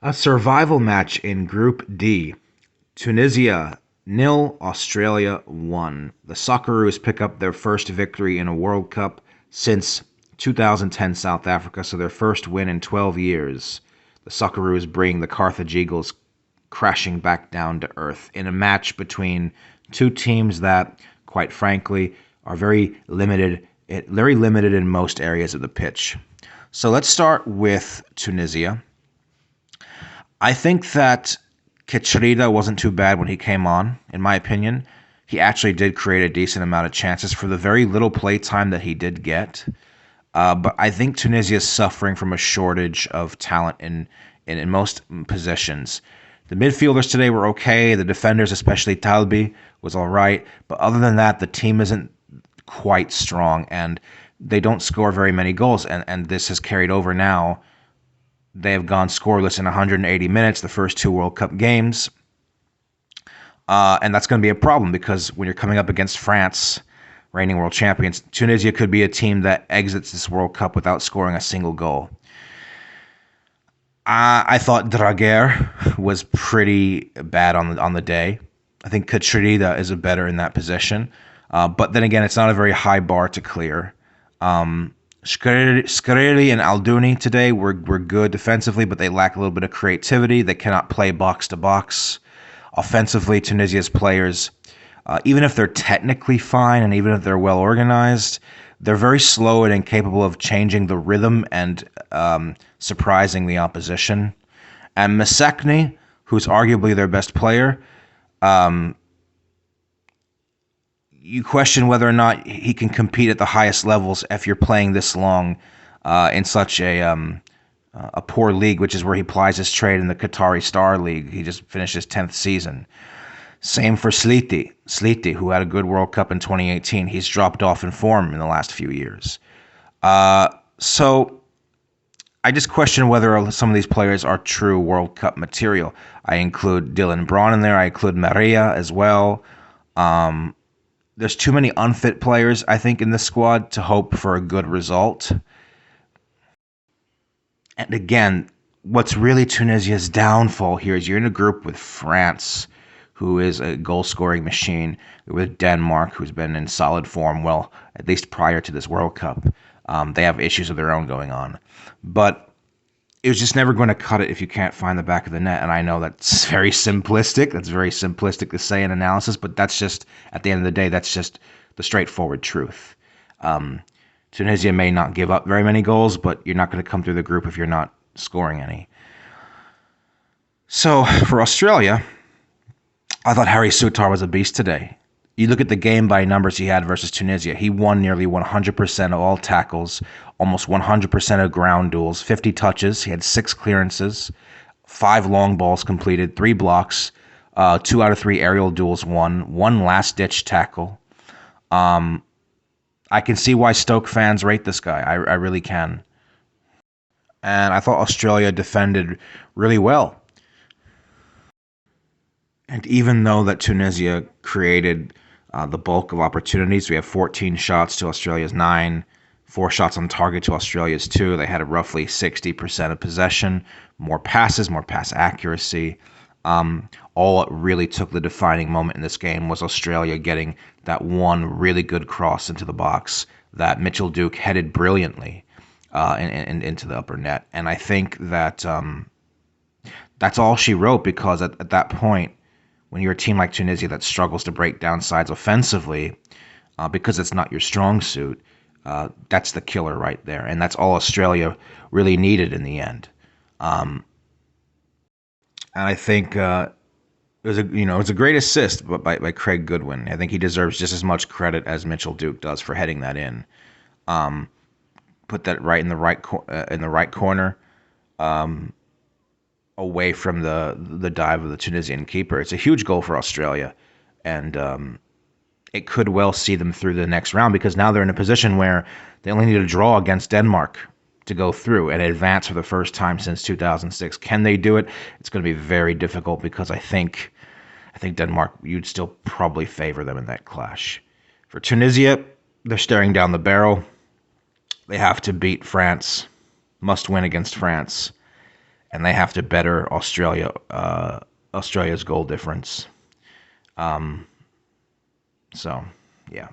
A survival match in Group D. Tunisia nil, Australia 1. The Socceroos pick up their first victory in a World Cup since 2010 South Africa, so their first win in 12 years. The Socceroos bring the Carthage Eagles crashing back down to earth in a match between two teams that, quite frankly, are very limited in most areas of the pitch. So let's start with Tunisia. I think that Kichrida wasn't too bad when he came on, in my opinion. He actually did create a decent amount of chances for the very little play time that he did get. But I think Tunisia is suffering from a shortage of talent in most positions. The midfielders today were okay. The defenders, especially Talbi, was all right. But other than that, the team isn't quite strong, and they don't score very many goals. And this has carried over now. They have gone scoreless in 180 minutes, the first two World Cup games. And that's going to be a problem because when you're coming up against France, reigning world champions, Tunisia could be a team that exits this World Cup without scoring a single goal. I thought Draguer was pretty bad on the day. I think Kachrida is a better in that position. But then again, it's not a very high bar to clear. Skreli and Alduni today were good defensively, but they lack a little bit of creativity. They cannot play box to box. Offensively, Tunisia's players, even if they're technically fine and even if they're well organized, they're very slow and incapable of changing the rhythm and surprising the opposition. And Massekni, who's arguably their best player, you question whether or not he can compete at the highest levels if you're playing this long in such a poor league, which is where he plies his trade in the Qatari Star League. He just finished his 10th season. Same for Sliti, who had a good World Cup in 2018. He's dropped off in form in the last few years. So I just question whether some of these players are true World Cup material. I include Dylan Braun in there. I include Maria as well. There's too many unfit players, I think, in this squad to hope for a good result. And again, what's really Tunisia's downfall here is you're in a group with France, who is a goal-scoring machine, with Denmark, who's been in solid form, well, at least prior to this World Cup. They have issues of their own going on. But it was just never going to cut it if you can't find the back of the net. And I know that's very simplistic. That's very simplistic to say in analysis, but that's just, at the end of the day, that's just the straightforward truth. Tunisia may not give up very many goals, but you're not going to come through the group if you're not scoring any. So for Australia, I thought Harry Souttar was a beast today. You look at the game by numbers he had versus Tunisia. He won nearly 100% of all tackles, almost 100% of ground duels, 50 touches. He had 6 clearances, 5 long balls completed, 3 blocks, 2 out of 3 aerial duels won, 1 last-ditch tackle. I can see why Stoke fans rate this guy. I really can. And I thought Australia defended really well. And even though that Tunisia created the bulk of opportunities, we have 14 shots to Australia's 9, 4 shots on target to Australia's 2. They had a roughly 60% of possession, more passes, more pass accuracy. All it really took the defining moment in this game was Australia getting that one really good cross into the box that Mitchell Duke headed brilliantly into the upper net. And I think that that's all she wrote, because at that point, when you're a team like Tunisia that struggles to break down sides offensively because it's not your strong suit, that's the killer right there. And that's all Australia really needed in the end. And I think it was a great assist by Craig Goodwin. I think he deserves just as much credit as Mitchell Duke does for heading that in. Put that right in the right corner. Away from the dive of the Tunisian keeper. It's a huge goal for Australia, and it could well see them through the next round, because now they're in a position where they only need a draw against Denmark to go through and advance for the first time since 2006. Can they do it? It's going to be very difficult, because I think Denmark, you'd still probably favor them in that clash. For Tunisia, they're staring down the barrel. They have to beat France, must win against France. and they have to better Australia's goal difference. So, yeah.